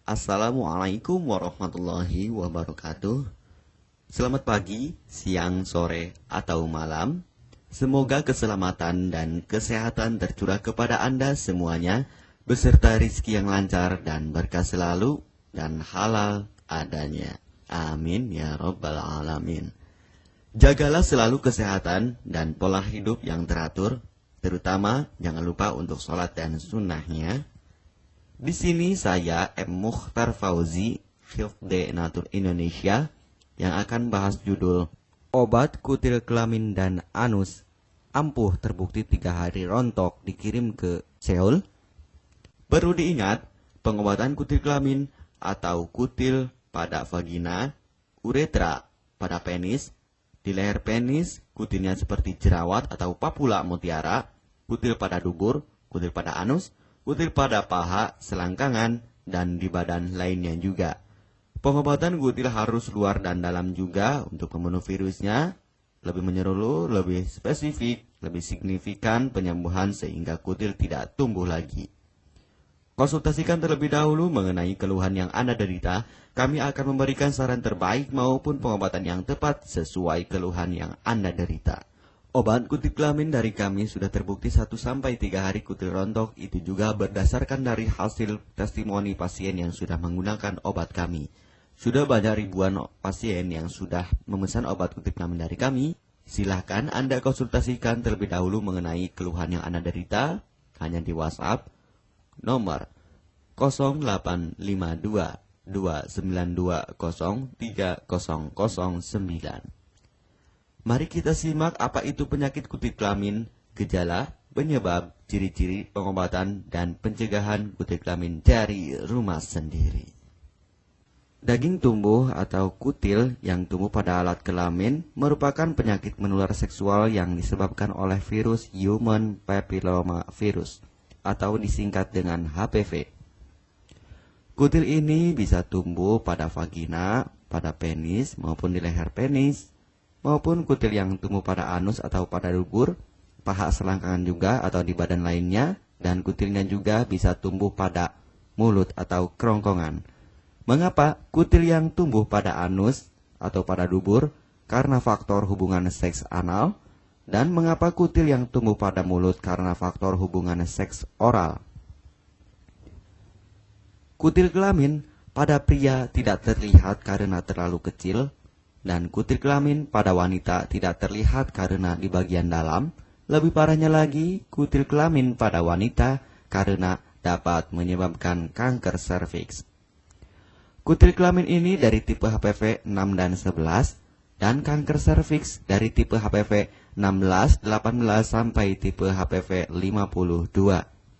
Assalamualaikum warahmatullahi wabarakatuh. Selamat pagi, siang, sore, atau malam. Semoga keselamatan dan kesehatan tercurah kepada Anda semuanya, beserta rizki yang lancar dan berkah selalu, dan halal adanya. Amin ya Rabbal Alamin. Jagalah selalu kesehatan dan pola hidup yang teratur, terutama jangan lupa untuk sholat dan sunnahnya. Di sini saya M. Mukhtar Fauzi, Hifdz Natur Indonesia, yang akan bahas judul Obat Kutil Kelamin dan Anus ampuh terbukti 3 hari rontok dikirim ke Seoul. Perlu diingat, pengobatan kutil kelamin atau kutil pada vagina, uretra pada penis, di leher penis, kutilnya seperti jerawat atau papula mutiara, kutil pada dubur, kutil pada anus, kutil pada paha, selangkangan, dan di badan lainnya juga. Pengobatan kutil harus luar dan dalam juga untuk membunuh virusnya, lebih menyeluruh, lebih spesifik, lebih signifikan penyembuhan sehingga kutil tidak tumbuh lagi. Konsultasikan terlebih dahulu mengenai keluhan yang Anda derita, kami akan memberikan saran terbaik maupun pengobatan yang tepat sesuai keluhan yang Anda derita. Obat kutil kelamin dari kami sudah terbukti 1-3 hari kutil rontok, itu juga berdasarkan dari hasil testimoni pasien yang sudah menggunakan obat kami. Sudah banyak ribuan pasien yang sudah memesan obat kutil kelamin dari kami. Silahkan Anda konsultasikan terlebih dahulu mengenai keluhan yang Anda derita, hanya di WhatsApp nomor 0852 292 03009. Mari kita simak apa itu penyakit kutil kelamin, gejala, penyebab, ciri-ciri, pengobatan, dan pencegahan kutil kelamin dari rumah sendiri. Daging tumbuh atau kutil yang tumbuh pada alat kelamin merupakan penyakit menular seksual yang disebabkan oleh virus Human Papilloma Virus atau disingkat dengan HPV. Kutil ini bisa tumbuh pada vagina, pada penis maupun di leher penis, maupun kutil yang tumbuh pada anus atau pada dubur, paha selangkangan juga atau di badan lainnya, dan kutilnya juga bisa tumbuh pada mulut atau kerongkongan. Mengapa kutil yang tumbuh pada anus atau pada dubur? Karena faktor hubungan seks anal. Dan mengapa kutil yang tumbuh pada mulut? Karena faktor hubungan seks oral. Kutil kelamin pada pria tidak terlihat karena terlalu kecil, dan kutil kelamin pada wanita tidak terlihat karena di bagian dalam. Lebih parahnya lagi, kutil kelamin pada wanita karena dapat menyebabkan kanker serviks. Kutil kelamin ini dari tipe HPV 6 dan 11, dan kanker serviks dari tipe HPV 16, 18, sampai tipe HPV 52.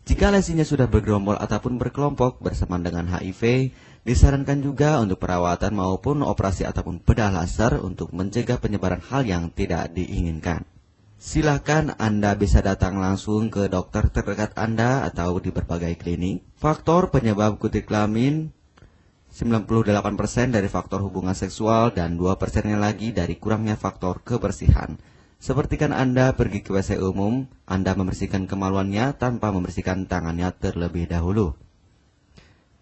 Jika lesinya sudah bergerombol ataupun berkelompok bersama dengan HIV, disarankan juga untuk perawatan maupun operasi ataupun bedah laser untuk mencegah penyebaran hal yang tidak diinginkan. Silakan Anda bisa datang langsung ke dokter terdekat Anda atau di berbagai klinik. Faktor penyebab kutil kelamin 98% dari faktor hubungan seksual dan 2%-nya lagi dari kurangnya faktor kebersihan. Sepertikan Anda pergi ke WC umum, Anda membersihkan kemaluannya tanpa membersihkan tangannya terlebih dahulu.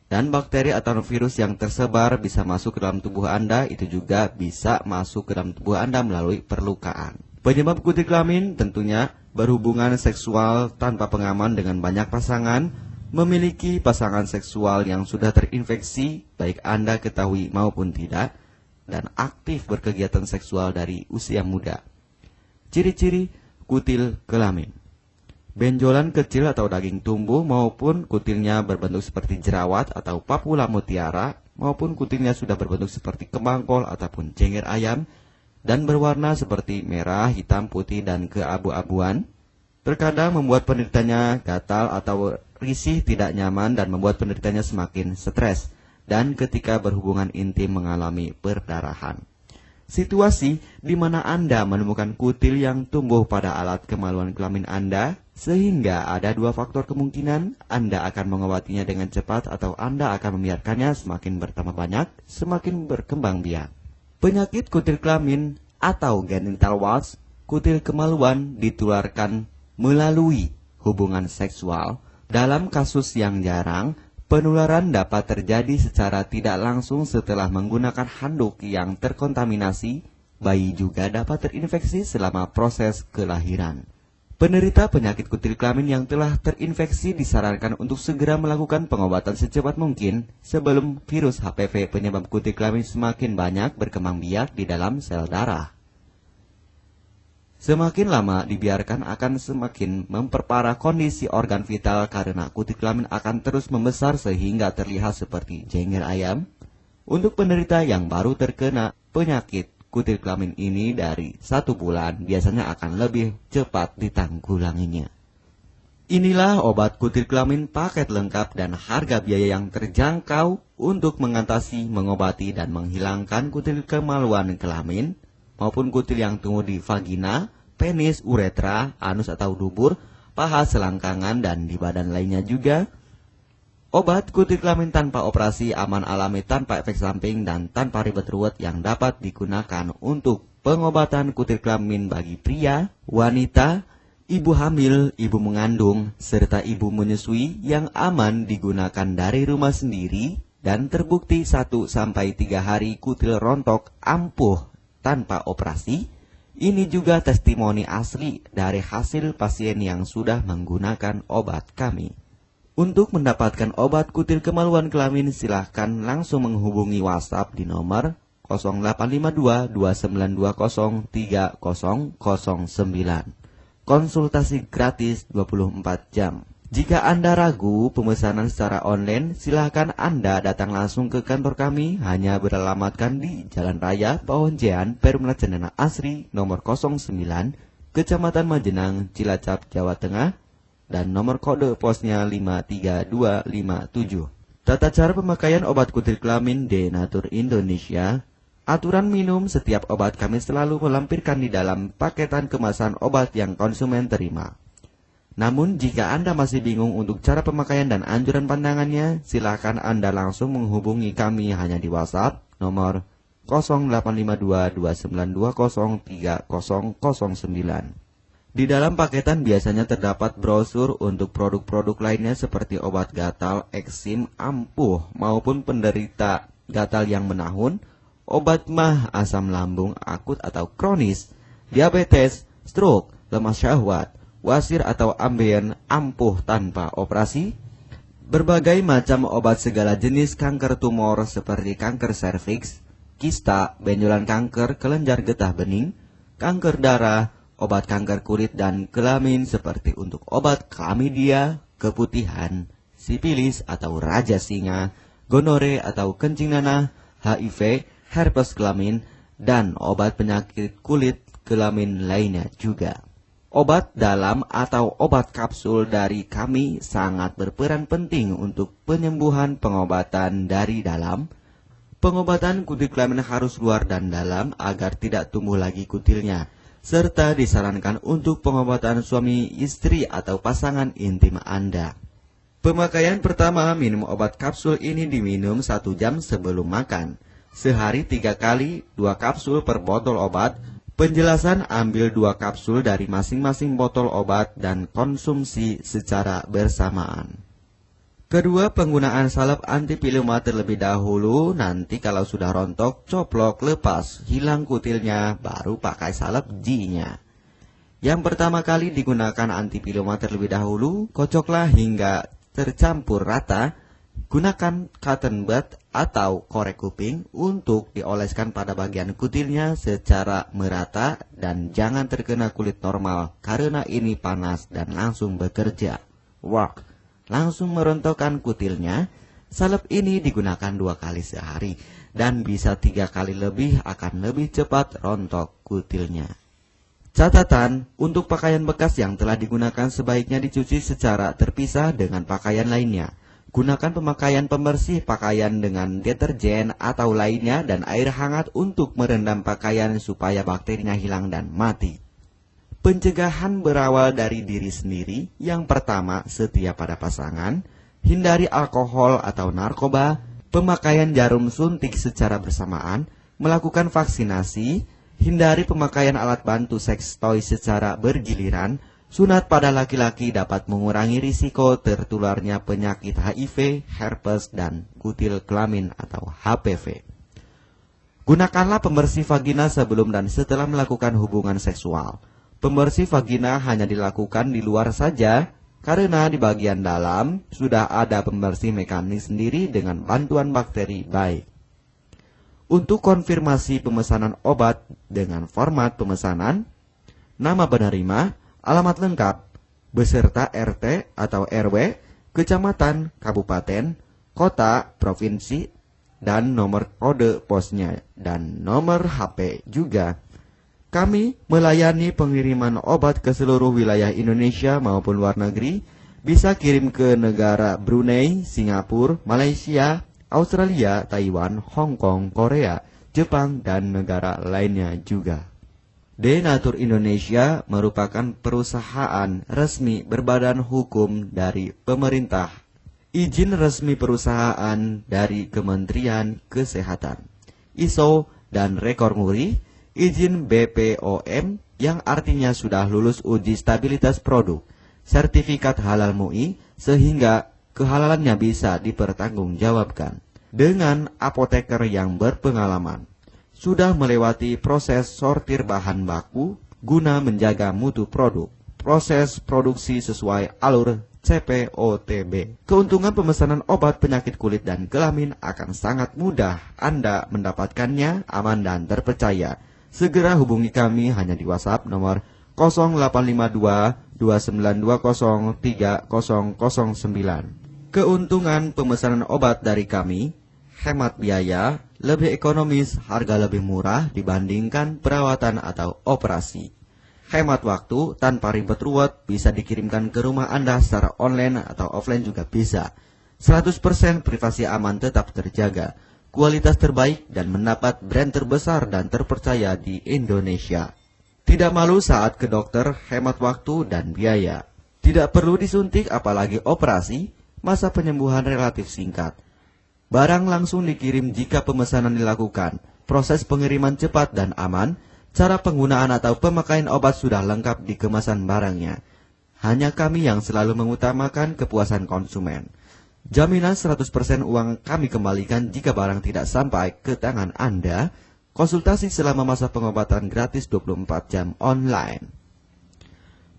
Dan bakteri atau virus yang tersebar bisa masuk ke dalam tubuh Anda, itu juga bisa masuk ke dalam tubuh Anda melalui perlukaan. Penyebab kutil kelamin tentunya berhubungan seksual tanpa pengaman dengan banyak pasangan, memiliki pasangan seksual yang sudah terinfeksi, baik Anda ketahui maupun tidak, dan aktif berkegiatan seksual dari usia muda. Ciri-ciri kutil kelamin: benjolan kecil atau daging tumbuh maupun kutilnya berbentuk seperti jerawat atau papula mutiara, maupun kutilnya sudah berbentuk seperti kembang kol ataupun cengir ayam, dan berwarna seperti merah, hitam, putih, dan keabu-abuan. Terkadang membuat penderitanya gatal atau risih, tidak nyaman, dan membuat penderitanya semakin stres, dan ketika berhubungan intim mengalami perdarahan. Situasi di mana Anda menemukan kutil yang tumbuh pada alat kemaluan kelamin Anda, sehingga ada 2 faktor kemungkinan: Anda akan mengobatinya dengan cepat atau Anda akan membiarkannya semakin bertambah banyak, semakin berkembang biak. Penyakit kutil kelamin atau genital warts, kutil kemaluan, ditularkan melalui hubungan seksual. Dalam kasus yang jarang, Penularan dapat terjadi secara tidak langsung setelah menggunakan handuk yang terkontaminasi. Bayi juga dapat terinfeksi selama proses kelahiran. Penderita penyakit kutil kelamin yang telah terinfeksi disarankan untuk segera melakukan pengobatan secepat mungkin sebelum virus HPV penyebab kutil kelamin semakin banyak berkembang biak di dalam sel darah. Semakin lama dibiarkan akan semakin memperparah kondisi organ vital karena kutil kelamin akan terus membesar sehingga terlihat seperti jengger ayam. Untuk penderita yang baru terkena penyakit kutil kelamin ini dari 1 bulan biasanya akan lebih cepat ditanggulanginya. Inilah obat kutil kelamin paket lengkap dan harga biaya yang terjangkau untuk mengatasi, mengobati, dan menghilangkan kutil kemaluan kelamin maupun kutil yang tumbuh di vagina, penis, uretra, anus atau dubur, paha, selangkangan, dan di badan lainnya juga. Obat kutil kelamin tanpa operasi, aman alami, tanpa efek samping, dan tanpa ribet ruwet yang dapat digunakan untuk pengobatan kutil kelamin bagi pria, wanita, ibu hamil, ibu mengandung, serta ibu menyusui yang aman digunakan dari rumah sendiri dan terbukti 1-3 hari kutil rontok ampuh tanpa operasi. Ini juga testimoni asli dari hasil pasien yang sudah menggunakan obat kami. Untuk mendapatkan obat kutil kemaluan kelamin, silahkan langsung menghubungi WhatsApp di nomor 0852 2920 3009. Konsultasi gratis 24 jam. Jika Anda ragu pemesanan secara online, silahkan Anda datang langsung ke kantor kami, hanya beralamatkan di Jalan Raya Pahonjean, Perumna Cendana Asri, nomor 09, Kecamatan Majenang, Cilacap, Jawa Tengah, dan nomor kode posnya 53257. Tata cara pemakaian obat kutil kelamin Denatur Indonesia. Aturan minum setiap obat kami selalu melampirkan di dalam paketan kemasan obat yang konsumen terima. Namun jika Anda masih bingung untuk cara pemakaian dan anjuran pandangannya, silakan Anda langsung menghubungi kami hanya di WhatsApp nomor 0852 2920 3009. Di dalam paketan biasanya terdapat brosur untuk produk-produk lainnya seperti obat gatal, eksim, ampuh, maupun penderita gatal yang menahun, obat mah, asam lambung akut atau kronis, diabetes, stroke, lemah syahwat, wasir atau ambeien ampuh tanpa operasi, berbagai macam obat segala jenis kanker tumor seperti kanker serviks, kista, benjolan kanker, kelenjar getah bening, kanker darah, obat kanker kulit dan kelamin seperti untuk obat klamidia, keputihan, sipilis atau raja singa, gonore atau kencing nanah, HIV, herpes kelamin, dan obat penyakit kulit kelamin lainnya juga. Obat dalam atau obat kapsul dari kami sangat berperan penting untuk penyembuhan pengobatan dari dalam. Pengobatan kutil kelamin harus luar dan dalam agar tidak tumbuh lagi kutilnya, serta disarankan untuk pengobatan suami, istri, atau pasangan intim Anda. Pemakaian pertama, minum obat kapsul ini diminum 1 jam sebelum makan. Sehari 3 kali, 2 kapsul per botol obat. Penjelasan, ambil 2 kapsul dari masing-masing botol obat dan konsumsi secara bersamaan. Kedua, penggunaan salep antipiluma terlebih dahulu, nanti kalau sudah rontok, coplok, lepas, hilang kutilnya, baru pakai salep G-nya. Yang pertama kali digunakan antipiluma terlebih dahulu, kocoklah hingga tercampur rata, gunakan cotton bud atau korek kuping untuk dioleskan pada bagian kutilnya secara merata dan jangan terkena kulit normal, karena ini panas dan langsung bekerja. Langsung merontokkan kutilnya. Salep ini digunakan 2 kali sehari dan bisa 3 kali lebih akan lebih cepat rontok kutilnya. Catatan, untuk pakaian bekas yang telah digunakan sebaiknya dicuci secara terpisah dengan pakaian lainnya. Gunakan pemakaian pembersih pakaian dengan deterjen atau lainnya dan air hangat untuk merendam pakaian supaya bakterinya hilang dan mati. Pencegahan berawal dari diri sendiri. Yang pertama, setia pada pasangan, hindari alkohol atau narkoba, pemakaian jarum suntik secara bersamaan, melakukan vaksinasi, hindari pemakaian alat bantu seks toy secara bergiliran, Sunat pada laki-laki dapat mengurangi risiko tertularnya penyakit HIV, herpes, dan kutil kelamin atau HPV. Gunakanlah pembersih vagina sebelum dan setelah melakukan hubungan seksual. Pembersih vagina hanya dilakukan di luar saja, karena di bagian dalam sudah ada pembersih mekanik sendiri dengan bantuan bakteri baik. Untuk konfirmasi pemesanan obat dengan format pemesanan, nama penerima, alamat lengkap, beserta RT atau RW, kecamatan, kabupaten, kota, provinsi, dan nomor kode posnya, dan nomor HP juga. Kami melayani pengiriman obat ke seluruh wilayah Indonesia maupun luar negeri, bisa kirim ke negara Brunei, Singapura, Malaysia, Australia, Taiwan, Hong Kong, Korea, Jepang, dan negara lainnya juga. Denatur Indonesia merupakan perusahaan resmi berbadan hukum dari pemerintah. Izin resmi perusahaan dari Kementerian Kesehatan, ISO dan rekor muri, izin BPOM yang artinya sudah lulus uji stabilitas produk, sertifikat halal MUI sehingga kehalalannya bisa dipertanggungjawabkan. Dengan apoteker yang berpengalaman, sudah melewati proses sortir bahan baku guna menjaga mutu produk, proses produksi sesuai alur CPOTB. Keuntungan pemesanan obat penyakit kulit dan kelamin akan sangat mudah Anda mendapatkannya, aman dan terpercaya. Segera hubungi kami hanya di WhatsApp nomor 0852 2920 3009. Keuntungan pemesanan obat dari kami, hemat biaya, lebih ekonomis, harga lebih murah dibandingkan perawatan atau operasi. Hemat waktu tanpa ribet ruwet, bisa dikirimkan ke rumah Anda secara online atau offline juga bisa. 100% privasi aman tetap terjaga, kualitas terbaik dan mendapat brand terbesar dan terpercaya di Indonesia. Tidak malu saat ke dokter, hemat waktu dan biaya. Tidak perlu disuntik apalagi operasi, masa penyembuhan relatif singkat. Barang langsung dikirim jika pemesanan dilakukan, proses pengiriman cepat dan aman. Cara penggunaan atau pemakaian obat sudah lengkap di kemasan barangnya. Hanya kami yang selalu mengutamakan kepuasan konsumen. Jaminan 100% uang kami kembalikan jika barang tidak sampai ke tangan Anda. Konsultasi selama masa pengobatan gratis 24 jam online.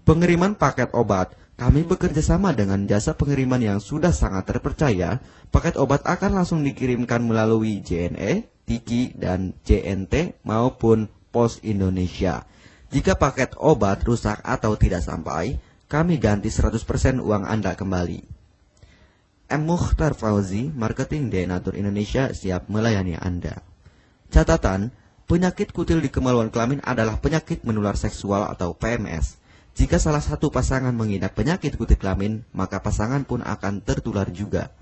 Pengiriman paket obat. Kami bekerja sama dengan jasa pengiriman yang sudah sangat terpercaya. Paket obat akan langsung dikirimkan melalui JNE, Tiki, dan JNT maupun Pos Indonesia. Jika paket obat rusak atau tidak sampai, kami ganti 100% uang Anda kembali. M. Mukhtar Fauzi, Marketing Denatur Indonesia, siap melayani Anda. Catatan, penyakit kutil di kemaluan kelamin adalah penyakit menular seksual atau PMS. Jika salah satu pasangan mengidap penyakit kutil kelamin, maka pasangan pun akan tertular juga.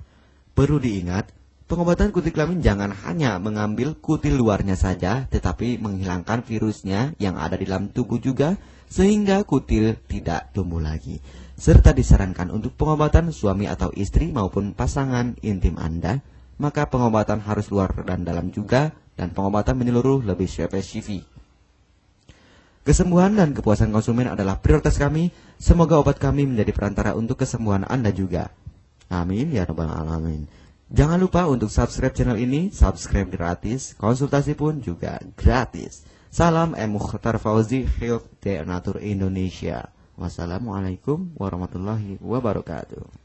Perlu diingat, pengobatan kutil kelamin jangan hanya mengambil kutil luarnya saja, tetapi menghilangkan virusnya yang ada di dalam tubuh juga, sehingga kutil tidak tumbuh lagi. Serta disarankan untuk pengobatan suami atau istri maupun pasangan intim Anda, maka pengobatan harus luar dan dalam juga, dan pengobatan menyeluruh lebih spesifik. Kesembuhan dan kepuasan konsumen adalah prioritas kami. Semoga obat kami menjadi perantara untuk kesembuhan Anda juga. Amin ya rabbal alamin. Jangan lupa untuk subscribe channel ini, subscribe gratis, konsultasi pun juga gratis. Salam M. Mukhtar Fauzi, Health Denatur Indonesia. Wassalamualaikum warahmatullahi wabarakatuh.